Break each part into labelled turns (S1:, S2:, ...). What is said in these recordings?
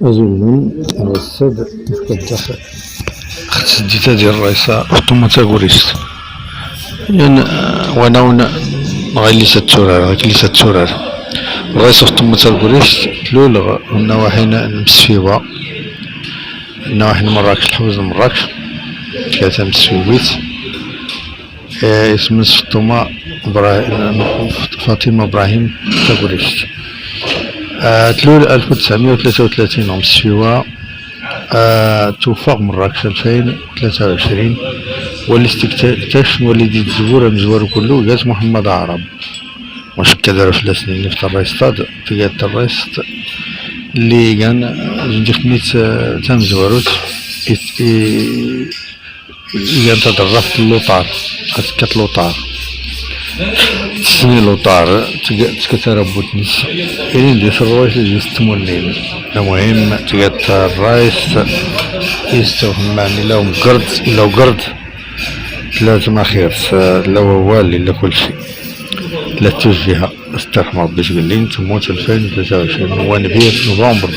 S1: أزول السد كتدخل خص ديتا ديال الرئيسة فاطمة كوريست يعني وانا غير تورار الرئيسة فاطمة كوريست تلول النواحي المسفيوة النواحي مراكش الحوز مراكش ثلاثة مسفيويت اسم فاطمة إبراهيم كوريست تلول 1933 مسفيوة توفى مراكش 2023 واللي استكتشف والدي الزبور مزوار كله جات محمد عرب واش كدار في السنين في الرئيس في الرئيس اللي كان جندي خدمت تمزوروت كان تدرفت اللوطار كت لوطار تسني لوطار تكتربوت نس يعني ندير الروايش اللي يستمونين المهم تقات الرئيس يستوهم معني لو قرد لازم خير لا والي لا كل شيء لا توجهها استرحم ربي تقول تموت 2023 ونبيت نوفمبر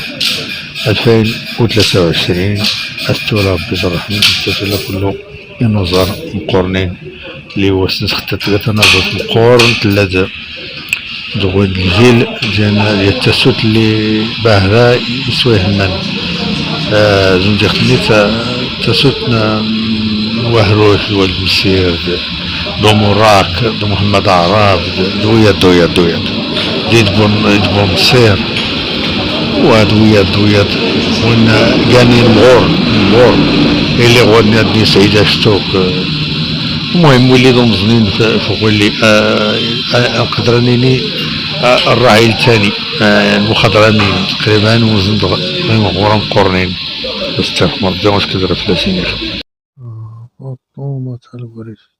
S1: 2023 استولى ربي الرحمن تسلا كله ينظر مقورنين اللي هو سنسخت تنظر مقورن ثلاثة دوغ الجيل ديال التسوت اللي باهرا يسوي همان زنجي خدمت تسوت وهروش والمسير دو مراك دو محمد عراب دويات ديت بون مسير دويات وين كاني المغور اللي غودني ادني سعيدة شتوك المهم ولي ضمزنين فوق اللي قدرانيني الراعي الثاني المخضرمين تقريبا وزن غورا مقرنين استغفر ربي واش كدير فلاسيني فاطمة الوريش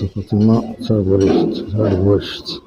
S1: Fátima, Zagorisht.